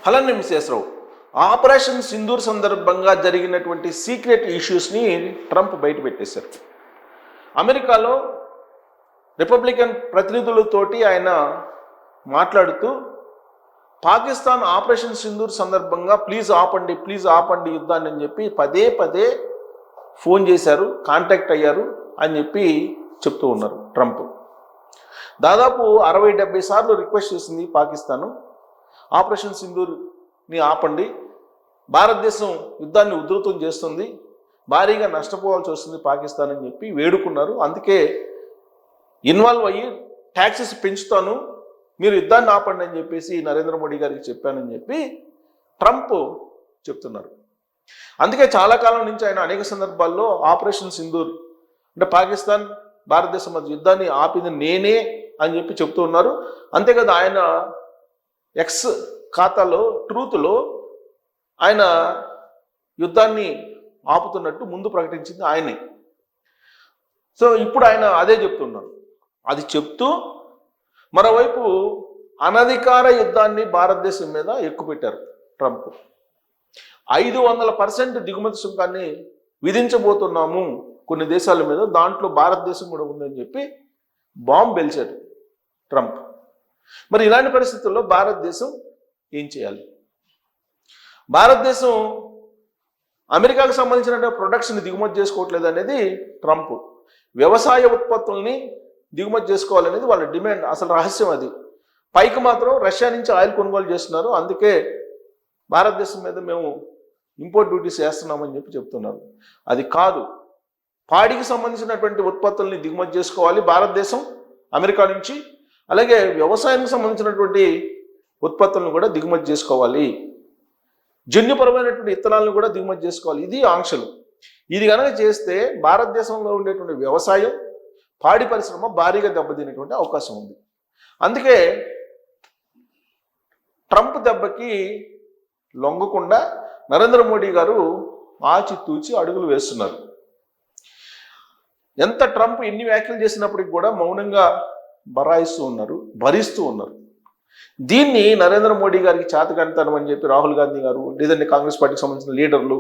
Holland Visweswara Rao operation Sindoor సందర్భంగా జరిగినటువంటి secret ఇష్యూస్ని Trump బయటపెట్టేశారు. అమెరికాలో రిపబ్లికన్ ప్రతినిధులతోటి ఆయన మాట్లాడుతూ పాకిస్తాన్ ఆపరేషన్ సింధూర్ సందర్భంగా ప్లీజ్ ఆపండి యుద్ధాన్ని అని చెప్పి పదే పదే ఫోన్ చేశారు, కాంటాక్ట్ అయ్యారు అని చెప్పి చెప్తూ ఉన్నారు ట్రంప్. దాదాపు 60-70 సార్లు రిక్వెస్ట్ చేసింది పాకిస్తాను, ఆపరేషన్ సింధూర్ని ఆపండి, భారతదేశం యుద్ధాన్ని ఉధృతం చేస్తుంది, భారీగా నష్టపోవాల్సి వస్తుంది పాకిస్తాన్ అని చెప్పి వేడుకున్నారు. అందుకే ఇన్వాల్వ్ అయ్యి ట్యాక్సెస్ పెంచుతాను, మీరు యుద్ధాన్ని ఆపండి అని చెప్పేసి నరేంద్ర మోడీ గారికి చెప్పానని చెప్పి ట్రంప్ చెప్తున్నారు. అందుకే చాలా కాలం నుంచి ఆయన అనేక సందర్భాల్లో ఆపరేషన్ సింధూర్ అంటే పాకిస్తాన్ భారతదేశం మధ్య యుద్ధాన్ని ఆపింది నేనే అని చెప్పి చెప్తూ ఉన్నారు. అంతేకాదు ఆయన ఎక్స్ ఖాతాలో ట్రూత్లో ఆయన యుద్ధాన్ని ఆపుతున్నట్టు ముందు ప్రకటించింది ఆయనే. సో ఇప్పుడు ఆయన అదే చెప్తున్నారు. అది చెప్తూ మరోవైపు అనధికార యుద్ధాన్ని భారతదేశం మీద ఎక్కుపెట్టారు ట్రంప్. 500% దిగుమతి సుంకాన్ని విధించబోతున్నాము కొన్ని దేశాల మీద, దాంట్లో భారతదేశం కూడా ఉందని చెప్పి బాంబు బెల్చారు ట్రంప్. మరి ఇలాంటి పరిస్థితుల్లో భారతదేశం ఏం చేయాలి? భారతదేశం అమెరికాకు సంబంధించిన ప్రొడక్ట్స్ని దిగుమతి చేసుకోవట్లేదు అనేది ట్రంప్. వ్యవసాయ ఉత్పత్తుల్ని దిగుమతి చేసుకోవాలనేది వాళ్ళ డిమాండ్. అసలు రహస్యం అది. పైకి మాత్రం రష్యా నుంచి ఆయిల్ కొనుగోలు చేస్తున్నారు, అందుకే భారతదేశం మీద మేము ఇంపోర్ట్ డ్యూటీస్ వేస్తున్నామని చెప్పి చెప్తున్నారు. అది కాదు. పాడికి సంబంధించినటువంటి ఉత్పత్తుల్ని దిగుమతి చేసుకోవాలి భారతదేశం అమెరికా నుంచి. అలాగే వ్యవసాయానికి సంబంధించినటువంటి ఉత్పత్తులను కూడా దిగుమతి చేసుకోవాలి. జన్యుపరమైనటువంటి విత్తనాలను కూడా దిగుమతి చేసుకోవాలి. ఇది ఆంక్షలు. ఇది కనుక చేస్తే భారతదేశంలో ఉండేటువంటి వ్యవసాయం, పాడి పరిశ్రమ భారీగా దెబ్బతినేటువంటి అవకాశం ఉంది. అందుకే ట్రంప్ దెబ్బకి లొంగకుండా నరేంద్ర మోడీ గారు ఆచితూచి అడుగులు వేస్తున్నారు. ఎంత ట్రంప్ ఎన్ని వ్యాఖ్యలు చేసినప్పటికి కూడా మౌనంగా భరిస్తూ ఉన్నారు. దీన్ని నరేంద్ర మోడీ గారికి చేతకంతనం అని చెప్పి రాహుల్ గాంధీ గారు లేదంటే కాంగ్రెస్ పార్టీకి సంబంధించిన లీడర్లు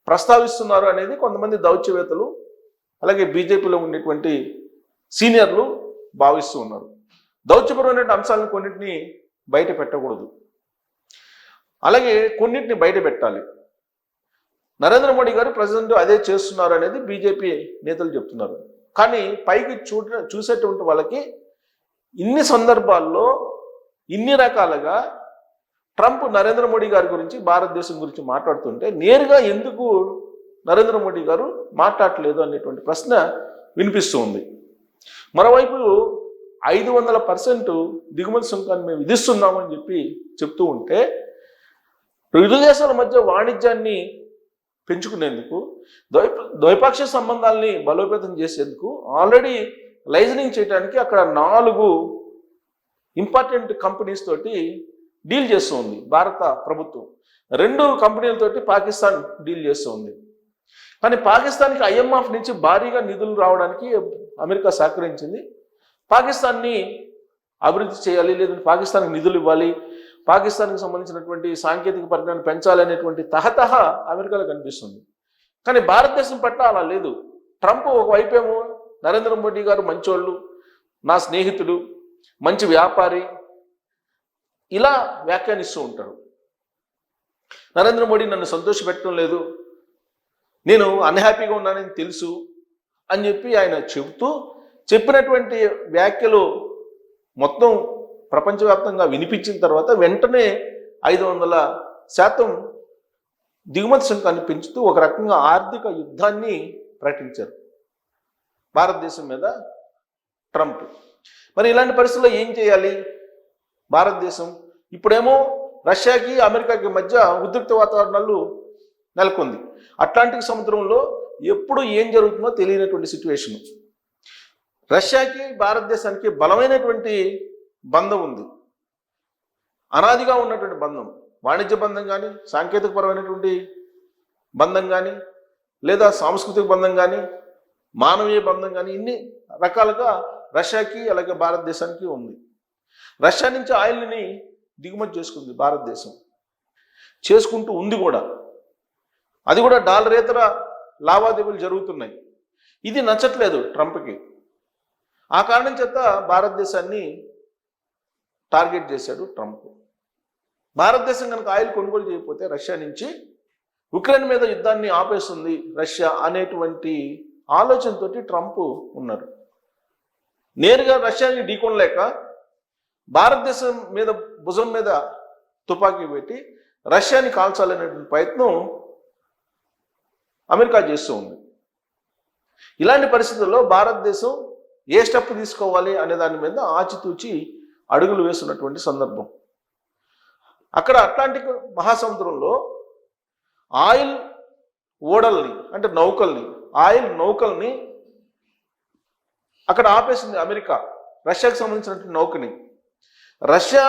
ప్రస్తావిస్తున్నారు అనేది కొంతమంది దౌత్యవేత్తలు అలాగే బీజేపీలో ఉండేటువంటి సీనియర్లు భావిస్తూ ఉన్నారు. దౌత్యపరమైన అంశాలను కొన్నింటిని బయట పెట్టకూడదు, అలాగే కొన్నింటిని బయట పెట్టాలి. నరేంద్ర మోడీ గారు ప్రజెంట్ అదే చేస్తున్నారు అనేది బీజేపీ నేతలు చెప్తున్నారు. కానీ పైకి చూసేటువంటి వాళ్ళకి ఇన్ని సందర్భాల్లో ఇన్ని రకాలుగా ట్రంప్ నరేంద్ర మోడీ గారి గురించి భారతదేశం గురించి మాట్లాడుతుంటే నేరుగా ఎందుకు నరేంద్ర మోడీ గారు మాట్లాడలేదు అనేటువంటి ప్రశ్న వినిపిస్తూ ఉంది. మరోవైపు 500% దిగుమతి సుంకాన్ని మేము విధిస్తున్నామని చెప్పి చెప్తూ ఉంటే ఇరు దేశాల మధ్య వాణిజ్యాన్ని పెంచుకునేందుకు, ద్వైపాక్షిక సంబంధాలని బలోపేతం చేసేందుకు ఆల్రెడీ లైజనింగ్ చేయడానికి అక్కడ 4 ఇంపార్టెంట్ కంపెనీస్ తోటి డీల్ చేస్తూ ఉంది భారత ప్రభుత్వం. 2 కంపెనీలతోటి పాకిస్తాన్ డీల్ చేస్తూ ఉంది. కానీ పాకిస్తాన్కి IMF నుంచి భారీగా నిధులు రావడానికి అమెరికా సహకరించింది. పాకిస్తాన్ని అభివృద్ధి చేయాలి, లేదంటే పాకిస్తాన్కి నిధులు ఇవ్వాలి, పాకిస్తాన్కి సంబంధించినటువంటి సాంకేతిక పరిజ్ఞానం పెంచాలనేటువంటి తహతహ అమెరికాలో కనిపిస్తుంది. కానీ భారతదేశం పట్ల అలా లేదు. ట్రంప్ ఒకవైపేమో నరేంద్ర మోడీ గారు మంచోళ్ళు, నా స్నేహితుడు, మంచి వ్యాపారి, ఇలా వ్యాఖ్యానిస్తూ ఉంటారు. నరేంద్ర మోడీ నన్ను సంతోషపెట్టడం లేదు, నేను అన్హ్యాపీగా ఉన్నానని తెలుసు అని చెప్పి ఆయన చెప్పినటువంటి వ్యాఖ్యలు మొత్తం ప్రపంచవ్యాప్తంగా వినిపించిన తర్వాత వెంటనే 500% దిగుమతి సుంకాన్ని పెంచుతూ ఒక రకంగా ఆర్థిక యుద్ధాన్ని ప్రకటించారు భారతదేశం మీద ట్రంప్. మరి ఇలాంటి పరిస్థితుల్లో ఏం చేయాలి భారతదేశం? ఇప్పుడేమో రష్యాకి అమెరికాకి మధ్య ఉద్రిక్త వాతావరణాలు నెలకొంది. అట్లాంటిక్ సముద్రంలో ఎప్పుడు ఏం జరుగుతుందో తెలియనటువంటి సిచ్యువేషన్. రష్యాకి భారతదేశానికి బలమైనటువంటి బంధం ఉంది, అనాదిగా ఉన్నటువంటి బంధం, వాణిజ్య బంధం కానీ, సాంకేతికపరమైనటువంటి బంధం కానీ, లేదా సాంస్కృతిక బంధం కానీ, మానవీయ బంధం కానీ, ఇన్ని రకాలుగా రష్యాకి అలాగే భారతదేశానికి ఉంది. రష్యా నుంచి ఆయిల్ని దిగుమతి చేసుకుంది భారతదేశం. చేసుకుంటూ ఉంది కూడా. అది కూడా డాలరేతర లావాదేవీలు జరుగుతున్నాయి. ఇది నచ్చట్లేదు ట్రంప్కి. ఆ కారణం చేత భారతదేశాన్ని టార్గెట్ చేశాడు ట్రంప్. భారతదేశం కనుక ఆయిల్ కొనుగోలు చేయకపోతే రష్యా నుంచి ఉక్రెయిన్ మీద యుద్ధాన్ని ఆపేస్తుంది రష్యా అనేటువంటి ఆలోచనతోటి ట్రంప్ ఉన్నారు. నేరుగా రష్యాని ఢీకొనలేక భారతదేశం మీద భుజం మీద తుపాకీ పెట్టి రష్యాని కాల్చాలనేటువంటి ప్రయత్నం అమెరికా చేస్తూ ఉంది. ఇలాంటి పరిస్థితుల్లో భారతదేశం ఏ స్టెప్ తీసుకోవాలి అనే దాని మీద ఆచితూచి అడుగులు వేస్తున్నటువంటి సందర్భం. అక్కడ అట్లాంటిక్ మహాసముద్రంలో ఆయిల్ ఓడల్ని అంటే నౌకల్ని, ఆయిల్ నౌకల్ని అక్కడ ఆపేసింది అమెరికా, రష్యాకు సంబంధించినటువంటి నౌకని. రష్యా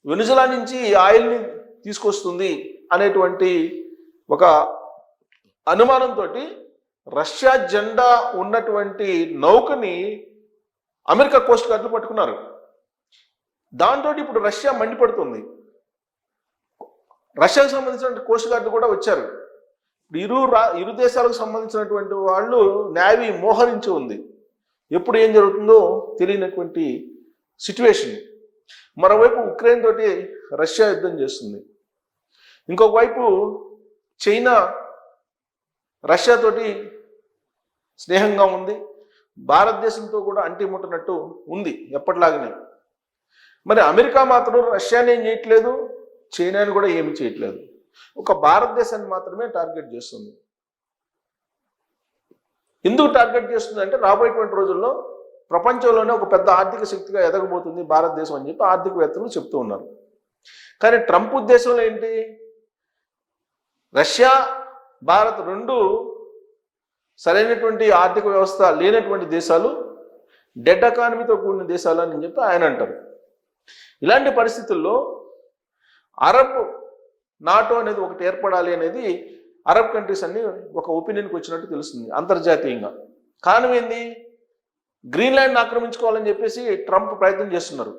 వెనుజులా నుంచి ఈ ఆయిల్ని తీసుకొస్తుంది అనేటువంటి ఒక అనుమానంతో రష్యా జెండా ఉన్నటువంటి నౌకని అమెరికా కోస్ట్ గార్డులు పట్టుకున్నారు. దాంతో ఇప్పుడు రష్యా మండిపడుతుంది. రష్యాకు సంబంధించిన కోస్ట్ గార్డు కూడా వచ్చారు. ఇరు దేశాలకు సంబంధించినటువంటి వాళ్ళు నేవీ మోహరించి ఉంది. ఎప్పుడు ఏం జరుగుతుందో తెలియనటువంటి సిచ్యువేషన్. మరోవైపు ఉక్రెయిన్ తోటి రష్యా యుద్ధం చేస్తుంది. ఇంకొక వైపు చైనా రష్యాతోటి స్నేహంగా ఉంది. భారతదేశంతో కూడా అంటిముట్టనట్టు ఉంది ఎప్పటిలాగానే. మరి అమెరికా మాత్రం రష్యాని ఏం చేయట్లేదు, చైనాని కూడా ఏమి చేయట్లేదు. ఒక భారతదేశాన్ని మాత్రమే టార్గెట్ చేస్తుంది. ఎందుకు టార్గెట్ చేస్తుంది అంటే రాబోయేటువంటి రోజుల్లో ప్రపంచంలోనే ఒక పెద్ద ఆర్థిక శక్తిగా ఎదగబోతుంది భారతదేశం అని చెప్పి ఆర్థికవేత్తలు చెప్తూ ఉన్నారు. కానీ ట్రంప్ ఉద్దేశంలో ఏంటి? రష్యా భారత్ రెండు సరైనటువంటి ఆర్థిక వ్యవస్థ లేనటువంటి దేశాలు, డెడ్ ఎకానమీతో కూడిన దేశాలు అని చెప్పి ఆయన అంటారు. ఇలాంటి పరిస్థితుల్లో అరబ్ నాటో అనేది ఒకటి ఏర్పడాలి అనేది అరబ్ కంట్రీస్ అన్ని ఒక ఒపీనియన్కి వచ్చినట్టు తెలుస్తుంది అంతర్జాతీయంగా. కారణం ఏంది? గ్రీన్లాండ్ ఆక్రమించుకోవాలని చెప్పేసి ట్రంప్ ప్రయత్నం చేస్తున్నారు.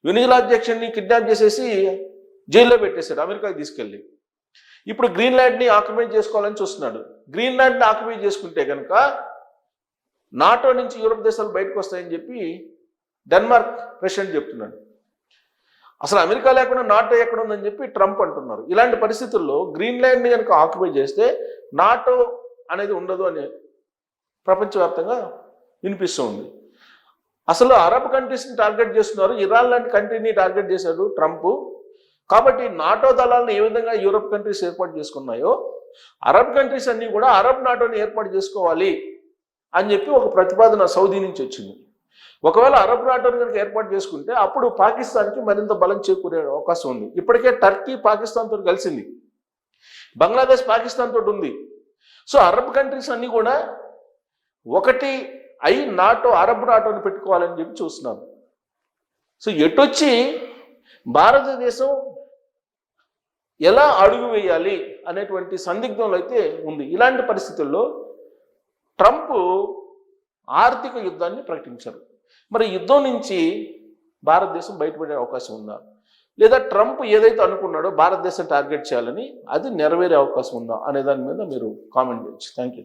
వెనిజులా అధ్యక్షుడిని కిడ్నాప్ చేసేసి జైల్లో పెట్టేశాడు అమెరికాకి తీసుకెళ్ళి. ఇప్పుడు గ్రీన్లాండ్ని ఆక్యుపై చేసుకోవాలని చూస్తున్నాడు. గ్రీన్లాండ్ని ఆక్యుపై చేసుకుంటే కనుక నాటో నుంచి యూరోప్ దేశాలు బయటకు వస్తాయని చెప్పి డెన్మార్క్ ప్రెసిడెంట్ చెప్తున్నాడు. అసలు అమెరికా లేకుండా నాటో ఎక్కడ ఉందని చెప్పి ట్రంప్ అంటున్నారు. ఇలాంటి పరిస్థితుల్లో గ్రీన్లాండ్ని కనుక ఆక్యుపై చేస్తే నాటో అనేది ఉండదు అని ప్రపంచవ్యాప్తంగా వినిపిస్తూ ఉంది. అసలు అరబ్ కంట్రీస్ని టార్గెట్ చేస్తున్నారు. ఇరాన్ లాంటి కంట్రీని టార్గెట్ చేశాడు ట్రంప్. కాబట్టి నాటో దళాలను ఏ విధంగా యూరోప్ కంట్రీస్ ఏర్పాటు చేసుకున్నాయో అరబ్ కంట్రీస్ అన్నీ కూడా అరబ్ నాటోని ఏర్పాటు చేసుకోవాలి అని చెప్పి ఒక ప్రతిపాదన సౌదీ నుంచి వచ్చింది. ఒకవేళ అరబ్ నాటోని కనుక ఏర్పాటు చేసుకుంటే అప్పుడు పాకిస్తాన్కి మరింత బలం చేకూరే అవకాశం ఉంది. ఇప్పటికే టర్కీ పాకిస్తాన్తో కలిసింది, బంగ్లాదేశ్ పాకిస్తాన్ తోటి ఉంది. సో అరబ్ కంట్రీస్ అన్నీ కూడా ఒకటి అయి నాటో అరబ్ నాటోని పెట్టుకోవాలని చెప్పి చూస్తున్నారు. సో ఎటొచ్చి భారతదేశం ఎలా అడుగు వేయాలి అనేటువంటి సందిగ్ధంలో అయితే ఉంది. ఇలాంటి పరిస్థితుల్లో ట్రంప్ ఆర్థిక యుద్ధాన్ని ప్రకటించారు. మరి యుద్ధం నుంచి భారతదేశం బయటపడే అవకాశం ఉందా, లేదా ట్రంప్ ఏదైతే అనుకున్నాడో భారతదేశం టార్గెట్ చేయాలని అది నెరవేరే అవకాశం ఉందా అనే దాని మీద మీరు కామెంట్ చేయొచ్చు. Thank you.